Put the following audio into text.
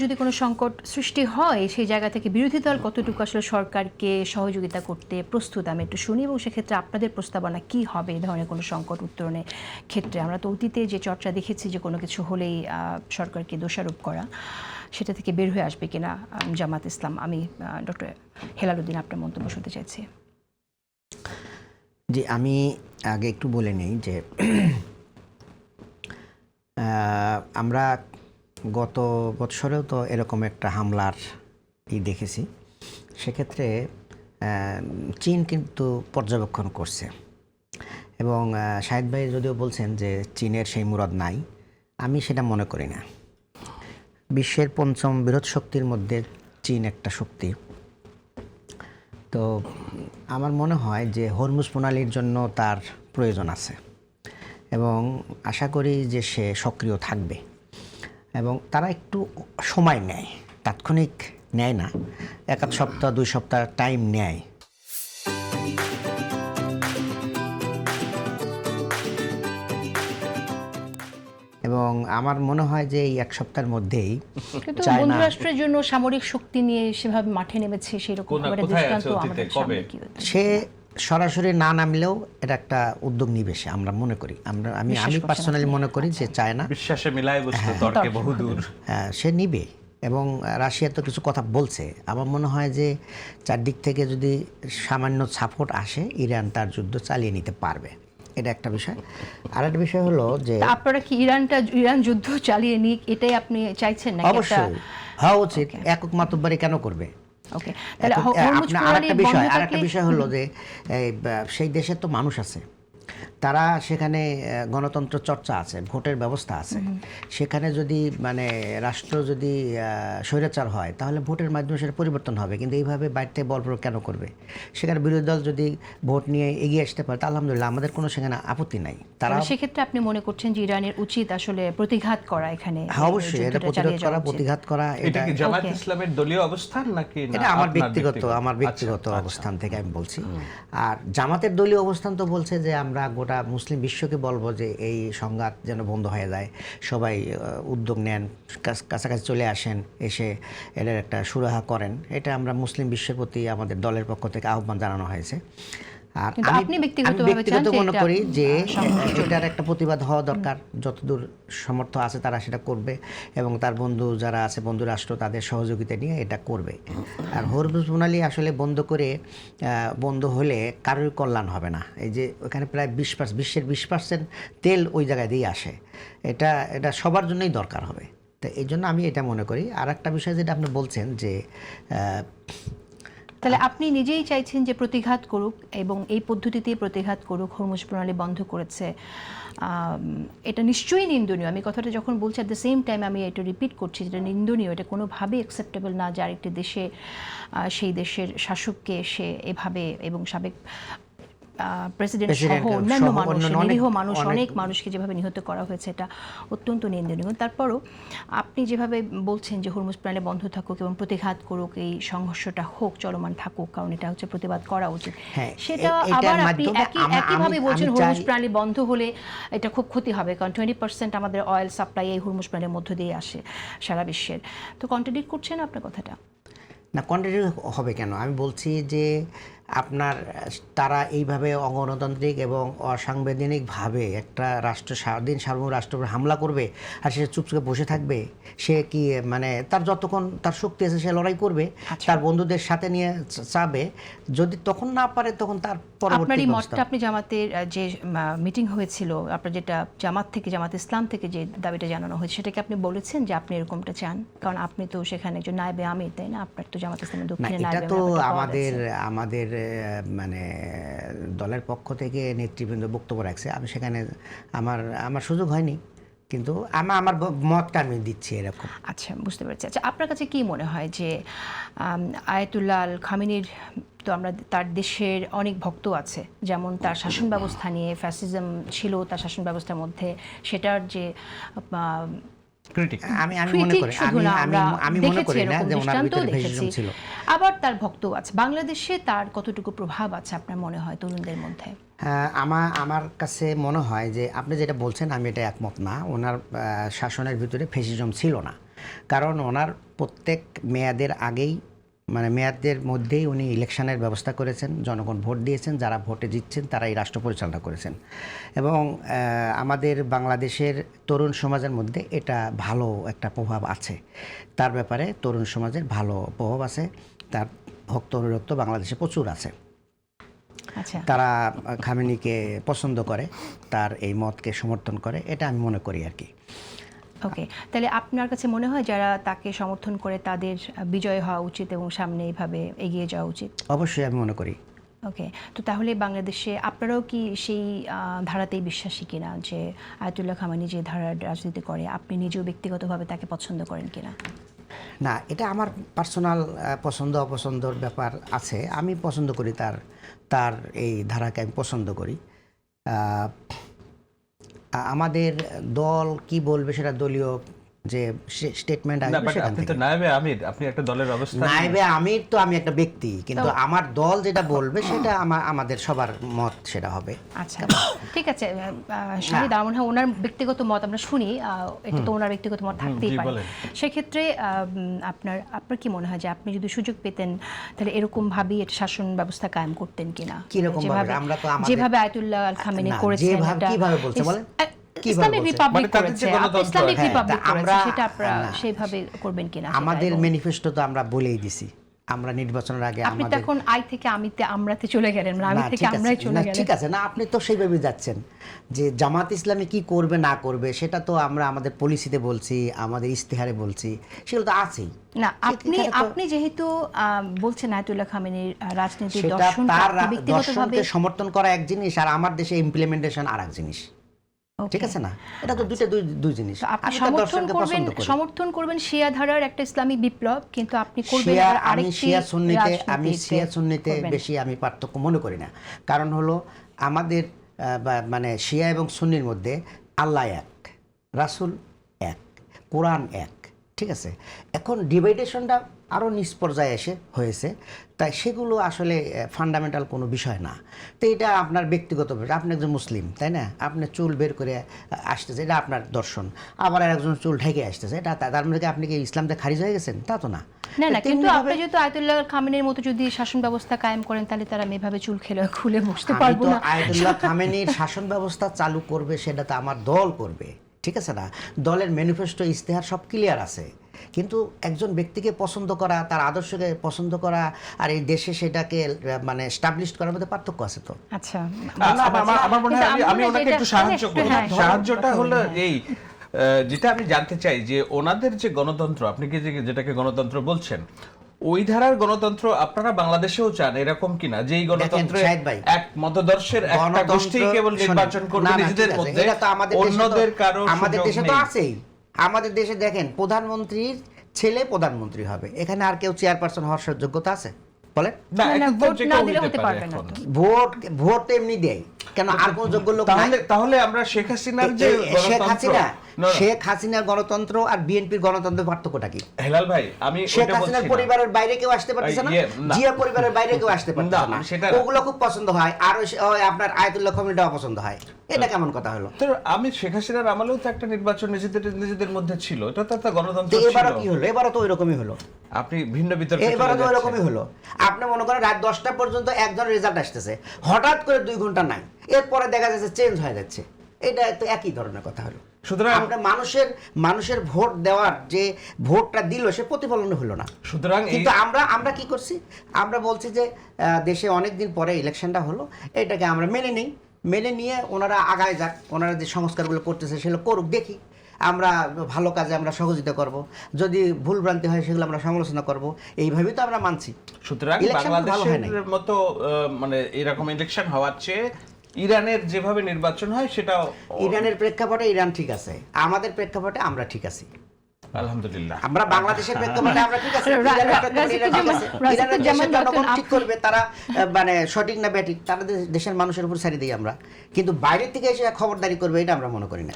যদি কোনো সংকট সৃষ্টি হয় সেই জায়গা থেকে বিরোধী দল কতটুকু আসলে সরকারকে সহযোগিতা করতে প্রস্তুত আমি একটু শুনি, এবং সেক্ষেত্রে আপনাদের প্রস্তাবনা কি হবে এই ধরনের কোনো সংকট উত্তরণের ক্ষেত্রে? আমরা তো অতীতে যে চর্চা দেখেছি যে কোনো কিছু হলেই সরকারকে দোষারোপ করা, সেটা থেকে বের হয়ে আসবে কিনা জামাত ইসলাম? আমি ডক্টর হেলাল উদ্দিন আপনার মন্তব্য শুনতে চাইছি। জি, আমি আগে একটু বলে নেই যে আমরা গত বৎসরেও তো এরকম একটা হামলার দেখেছি। সেক্ষেত্রে চীন কিন্তু পর্যবেক্ষণ করছে, এবং শাহিদ ভাই যদিও বলছেন যে চীনের সেই মুরাদ নাই, আমি সেটা মনে করি না। বিশ্বের পঞ্চম বৃহৎ শক্তির মধ্যে চীন একটা শক্তি। তো আমার মনে হয় যে হরমুজ প্রণালীর জন্য তার প্রয়োজন আছে, এবং আশা করি যে সে সক্রিয় থাকবে, এবং তারা একটু সময় নেয়, তাৎক্ষণিক নেয় না, এক সপ্তাহ 2 সপ্তাহ টাইম নেয়। এবং আমার মনে হয় যে এই 1 সপ্তাহের মধ্যেই কিন্তু বন্ধুরাষ্ট্রের জন্য সামরিক শক্তি নিয়ে সেভাবে মাঠে নেমেছে সেরকম দৃষ্টান্ত আমাদের সামনে কি হচ্ছে? সে সরাসরি না নামলেও এটা একটা উদ্যোগ নিবে সে, আমরা মনে করি। আমি পার্সোনালি মনে করি যে চায় না, বিশ্বাসে মিলায় বস্তু তর্কে বহুদূর। হ্যাঁ, সে নিবে, এবং রাশিয়া তো কিছু কথা বলছে। আমার মনে হয় যে চারদিক থেকে যদি সামান্য সাপোর্ট আসে, ইরান তার যুদ্ধ চালিয়ে নিতে পারবে। এটা একটা বিষয়। আর একটা বিষয় হলো যে আপনারা কি ইরান যুদ্ধ চালিয়ে নিক এটাই আপনি চাইছেন নাকি? অবশ্যই হওয়া উচিত। একক মাতব্বরি কেন করবে? ওকে, তাহলে আরেকটা বিষয় হলো যে সেই দেশের তো মানুষ আছে, তারা সেখানে গণতন্ত্র চর্চা আছে, ভোটের ব্যবস্থা আছে। সেখানে যদি রাষ্ট্র যদি স্বৈরাচার হয় তাহলে ভোটের মাধ্যমে সেটা পরিবর্তন হবে, কিন্তু এইভাবে বাইরে থেকে বল প্রয়োগ কেন করবে? সেখানে বিরোধী দল যদি ভোট নিয়ে এগিয়ে আসতে পারে তা আলহামদুলিল্লাহ, আমাদের কোনো সেখানে আপত্তি নাই। তারা সেক্ষেত্রে আপনি মনে করছেন যে ইরানের উচিত আসলে প্রতিঘাত করা এখানে? অবশ্যই এটা প্রতিঘাত করা। এটা কি জামাত ইসলামের দলীয় অবস্থান নাকি? এটা আমার ব্যক্তিগত অবস্থান থেকে আমি বলছি। আর জামাতের দলীয় অবস্থান তো বলছে যে আমরা গোটা মুসলিম বিশ্বকে বলবো যে এই সংঘাত যেন বন্ধ হয়ে যায়, সবাই উদ্যোগ নেন, কাছাকাছি চলে আসেন, এসে এটার একটা সুরাহা করেন। এটা আমরা মুসলিম বিশ্বের প্রতি আমাদের দলের পক্ষ থেকে আহ্বান জানানো হয়েছে। আর আমি ব্যক্তিগত মনে করি যে এটার একটা প্রতিবাদ হওয়া দরকার, যতদূর সামর্থ্য আছে তারা সেটা করবে, এবং তার বন্ধু যারা আছে, বন্ধু রাষ্ট্র, তাদের সহযোগিতা নিয়ে এটা করবে। আর হরমুজ প্রণালী আসলে বন্ধ হলে কারোর কল্যাণ হবে না। এই যে ওখানে প্রায় 20% বিশ্বের 20% তেল ওই জায়গায় দিয়ে আসে, এটা সবার জন্যই দরকার হবে। তো এই জন্য আমি এটা মনে করি। আর একটা বিষয় যেটা আপনি বলছেন যে তাহলে আপনি নিজেই চাইছেন যে প্রতিঘাত করুক, এবং এই পদ্ধতিতে প্রতিঘাত করুক। হরমুজ প্রণালী বন্ধ করেছে, এটা নিশ্চয়ই নিন্দনীয়। আমি কথাটা যখন বলছি অ্যাট দ্য সেম টাইম আমি এটা রিপিট করছি, যেটা নিন্দনীয়, এটা কোনোভাবেই অ্যাকসেপ্টেবল না যে আরেকটি দেশে সেই দেশের শাসককে এসে এভাবে, এবং সাবেক প্রেসিডেন্ট সহ অন্যান্য মানুষ, নিরীহ মানুষ, অনেক মানুষকে যেভাবে নিহত করা হয়েছে, এটা অত্যন্ত নিন্দনীয়। তারপরও আপনি যেভাবে বলছেন যে হরমুজ প্রণালী বন্ধ থাকুক এবং প্রতিঘাত করুক, এই সংঘর্ষটা হোক, চলমান থাকুক, কারণ এটা হচ্ছে প্রতিবাদ করা উচিত, সেটা আবার আপনি একইভাবে বলছেন হরমুজ প্রণালী বন্ধ হলে এটা খুব ক্ষতি হবে, কারণ 20% আমাদের অয়েল সাপ্লাই এই হরমুজ প্রণালীর মধ্য দিয়ে আসে সারা বিশ্বের। তো কন্ট্রাডিক্ট করছেন আপনার কথাটা? না, কন্ট্রাডিক্ট হবে কেন? আমি বলছি যে তারা এইভাবে অগণতান্ত্রিক এবং অসাংবিধানিকভাবে একটা রাষ্ট্র সার্বভৌম রাষ্ট্রের উপর হামলা করবে, আর সে চুপচাপ বসে থাকবে? সে কি তার যতক্ষণ তার শক্তি আছে সে লড়াই করবে, তার বন্ধুদের সাথে নিয়ে চাবে। যদি তখন না পারে তখন তার পরবর্তী মতটা আপনি জামাতের যে মিটিং হয়েছিল, আপনার যেটা জামাত ইসলাম থেকে যে দাবিটা জানানো হয়েছে, সেটাকে আপনি বলেছেন যে আপনি এরকমটা চান? কারণ আপনি তো সেখানে একজন নায়েবে আমির, তাই না? আপনার তো জামাত ইসলামের দক্ষিণে নায়েবে আমির। এটা তো আমাদের দলের পক্ষ থেকে নেতৃবৃন্দ বক্তব্য রাখছে, আমি সেখানে আমার সুযোগ হয়নি, কিন্তু আমার মতটা আমি দিচ্ছি এরকম। আচ্ছা, বুঝতে পারছি। আচ্ছা, আপনার কাছে কি মনে হয় যে আয়াতুল্লাহ আল খামেনির তো তার দেশের অনেক ভক্ত আছে, যেমন তার শাসন ব্যবস্থা নিয়ে ফ্যাসিজম ছিল তার শাসন ব্যবস্থার মধ্যে, সেটার যে আবার তার ভক্ত আছে। বাংলাদেশে তার কতটুকু প্রভাব আছে আপনার মনে হয় তরুণদের মধ্যে? আমার কাছে মনে হয় যে আপনি যেটা বলছেন আমি এটা একমত না। ওনার শাসনের ভিতরে ফ্যাসিজম ছিল না, কারণ ওনার প্রত্যেক মেয়াদের আগেই মানে মেয়াদের মধ্যেই উনি ইলেকশনের ব্যবস্থা করেছেন, জনগণ ভোট দিয়েছেন, যারা ভোটে জিতছেন তারাই রাষ্ট্র পরিচালনা করেছেন এবং আমাদের বাংলাদেশের তরুণ সমাজের মধ্যে এটা ভালো একটা প্রভাব আছে। তার ব্যাপারে তরুণ সমাজের ভালো প্রভাব আছে, তার ভক্ত অনুরক্ত বাংলাদেশে প্রচুর আছে। আচ্ছা, তারা খামেনিকে পছন্দ করে, তার এই মতকে সমর্থন করে, এটা আমি মনে করি আর কি। ওকে, তাহলে আপনার কাছে মনে হয় যারা তাকে সমর্থন করে তাদের বিজয় হওয়া উচিত এবং সামনে এইভাবে এগিয়ে যাওয়া উচিত? অবশ্যই আমি মনে করি। ওকে, তো তাহলে বাংলাদেশে আপনারাও কি সেই ধারাতেই বিশ্বাসী কিনা যে আয়াতুল্লাহ খামেনি যে ধারার রাজনীতি করে আপনি নিজেও ব্যক্তিগতভাবে তাকে পছন্দ করেন কিনা? না, এটা আমার পার্সোনাল পছন্দ অপছন্দর ব্যাপার আছে। আমি পছন্দ করি তার এই ধারাকে আমি পছন্দ করি। আমাদের দল কি বলবে সেটা দলীয় যে স্টেটমেন্ট না, আসবে but সেখান আপনি তো থেকে। নায়েবে আমির, আপনি একটা দলের অবস্থান। নায়েবে আমির তো আমি একটা ব্যক্তি, কিন্তু আমার দল যেটা বলবে সেটা আমাদের সবার মত সেটা হবে। আচ্ছা, ঠিক আছে, শাহিদ আমার মনে হয় ওনার ব্যক্তিগত মত আমরা শুনি, এটা তো ওনার ব্যক্তিগত মত থাকতেই জি, পারে। বলেন। সেক্ষেত্রে আপনার কি মনে হয় যে আপনি যদি সুযোগ পেতেন তাহলে এরকম ভাবেই এটা শাসন ব্যবস্থা কায়েম করতেন কিনা? কিরকম ভাবে? আমরা তো আমাদের যেভাবে আয়াতুল্লাহ আল খামেনি না, করেছেন, যেভাবে এটা কিভাবে বলছে বলেন? কিভাবে ইসলামিক বলছে? রিপাবলিক মানে তাদের যে করেছে, গণতন্ত্র, ইসলামিক হ্যাঁ, রিপাবলিক তা করেছে, আমরা- সেটা আপনারা না। সেইভাবে করবেন কিনা? সেটা আমাদের এবং ম্যানিফেস্টো তো আমরা বলেই দিছি, আমরা নির্বাচনের আগে আপনি তো আমাদের এখন আই থেকে আমিতে আমরাতে চলে গেলেন, মানে আমি না, থেকে ঠিক আছে, আমরাই চলে না, গেলেন। ঠিক আছে, না আপনি তো সেইভাবে যাচ্ছেন যে জামাত ইসলামী কি করবে না করবে সেটা তো আমরা আমাদের পলিসিতে বলছি, আমাদের ইস্তেহারে বলছি, সেগুলো তো আছেই। না, সেখানে তো- আপনি যেহেতু বলছেন আয়াতুল্লাহ খামেনির রাজনীতির সেটা দর্শনটা তার আপনি ব্যক্তিগতভাবে দর্শনকে সমর্থন করা এক জিনিস, আর আমার দেশে ইমপ্লিমেন্টেশন আর এক জিনিস। Okay. ঠিক আছে না, এটা তো দুই জিনিস। তো আপনি আমি তার দর্শনকে পছন্দ করি। সমর্থন করবেন শিয়া ধারার একটা ইসলামিক বিপ্লব, কিন্তু আপনি করবেন শিয়া, আবার আমি আরেকটি শিয়া সুন্নিতে করবেন। বেশি আমি পার্থক্য মনে করি না। কারণ হলো আমাদের মানে শিয়া এবং সুন্নির মধ্যে আল্লাহ এক, রাসূল এক, কোরআন এক, ঠিক আছে। এখন ডিভাইডেশনটা আরও নিচ পর্যায়ে এসে হয়েছে, তাই সেগুলো আসলে ফান্ডামেন্টাল কোনো বিষয় না। তো এটা আপনার ব্যক্তিগত বিষয়। আপনি একজন মুসলিম, তাই না, আপনি চুল বের করে আসতেছে, এটা আপনার দর্শন। আবার একজন চুল ঢেকে আসতেছে, এটা তার মধ্যে আপনি কি ইসলামতে খারিজ হয়ে গেছেন? তা তো না। না, কিন্তু তেমনিভাবে- আপনি যেহেতু আয়াতুল্লাহ খামেনির মতো যদি শাসন ব্যবস্থা কায়েম করেন তাহলে তারা এভাবে চুল খুলে বসতে আমি পারবো তো না। আয়াতুল্লাহ খামেনির শাসন ব্যবস্থা চালু করবে সেটা তো আমার দল করবে, ঠিক আছে না। দলের ম্যানিফেস্টো ইস্তেহার সব ক্লিয়ার আছে, কিন্তু একজন ব্যক্তিকে পছন্দ করা, তার আদর্শকে পছন্দ করা আর এই দেশে সেটাকে মানে এস্টাবলিশ করার মধ্যে পার্থক্য আছে তো। আচ্ছা, আমার মনে হয় আমি ওনাকে একটু সাহায্য করব। হ্যাঁ, সাহায্যটা হ্যাঁ, হলো হ্যাঁ। এই যেটা আমি জানতে চাই যে ওনাদের যে গণতন্ত্র, আপনি কি যেটাকে গণতন্ত্র বলছেন, ওই ধারার গণতন্ত্র আপনারা বাংলাদেশেও চান এরকম কিনা, যে এই গণতন্ত্রে শাহিদ ভাই, এক মতদর্শের একটা গণতন্ত্র- গোষ্ঠী কেবল নির্বাচন শোনেন, করবে না, না, নিজেদের ঠিক আছে, মধ্যে, এটা তো আমাদের দেশে তো- অন্যদের কারো আমাদের সুযোগ দেশে তো নেই। আছেই। আমাদের দেশে দেখেন প্রধানমন্ত্রীর ছেলে প্রধানমন্ত্রী হবে, এখানে আর কেউ চেয়ারপারসন হওয়ার যোগ্যতা আছে বলেন? না, না, এখন তো ভোট যে না কেউ দিলে হতে হতে পারে পারবে না এখন। তো। ভোট তো এমনি দেয়, কেন আর কোন যোগ্য লোক নাই? তাহলে আমরা শেখ হাসিনার যে শেখ গণতন্ত্র, হাসিনা, না, না, শেখ হাসিনার গণতন্ত্র আর বিএনপির গণতন্ত্রের পার্থক্যটা কি? হেলাল ভাই, আমি শেখ ওইটা হাসিনার বলছি না। পরিবারের বাইরে কেউ আসতে পারতেছে না, না। জিয়া পরিবারের বাইরে কেউ আসতে পারতেছে না, না, সেটা না। ওগুলো খুব পছন্দ হয়। আর ওই আপনার আয়াতুল্লাহ খামেনিটাও পছন্দ হয়, এটা কেমন কথা হলো? তো আমি শেখ হাসিনার আমলেও তো একটা নির্বাচন নিজেদের মধ্যে ছিল, এটা তো একটা গণতন্ত্র তো এবারও ছিল। কি হলো? এবারও তো ওইরকমই হলো। আপনি ভিন্ন বিতর্কে এবারও চলে তো যাচ্ছেন। ওইরকমই হলো। আপনি মনে করেন রাত 10টা পর্যন্ত একজন রেজাল্ট আসতেছে, হঠাৎ করে 2 ঘন্টা নাই, এরপরে দেখা যাচ্ছে চেঞ্জ হয়ে যাচ্ছে। এটা তো একই ধরনের কথা হলো। সুতরাং আমরা মানুষের ভোট দেওয়ার যে ভোটটা দিল সে প্রতিফলন হলো না। সুতরাং এই কিন্তু আমরা কি করছি? আমরা বলছি যে দেশে অনেক দিন পরে ইলেকশনটা হলো, এটাকে আমরা মেনে নিই, মেনে নিয়ে ওনারা আগায় যাক, ওনারা যে সংস্কারগুলো করতেছে সেগুলো করুক, দেখি আমরা ভালো কাজে আমরা সহযোগিতা করব, যদি ভুলভ্রান্তি হয় সেগুলো আমরা সমালোচনা করব, এইভাবেই তো আমরা মানছি। সুতরাং Election তো ভালো হয় নাই। বাংলাদেশের মতো মানে এরকম ইলেকশন হওয়ার চেয়ে ইরানের যেভাবে নির্বাচন হয় সেটাও ইরানের প্রেক্ষাপটে ইরান ঠিক আছে, আমাদের প্রেক্ষাপটে আমরা ঠিক আছি। আলহামদুলিল্লাহ। আমরা বাংলাদেশের প্রেক্ষাপটে আমরা ঠিক আছে, ইরানের প্রেক্ষাপটে ইরান ঠিক আছে। রাজিকুজ্জামান ইরানের দেশের জনগণ আপনি- ঠিক করবে তারা মানে সঠিক না ব্যাঠিক, তারা দেশের মানুষের উপর ছাড়ি দিই আমরা, কিন্তু বাইরে থেকে এসে খবরদারি করবে এটা আমরা মনে করি না।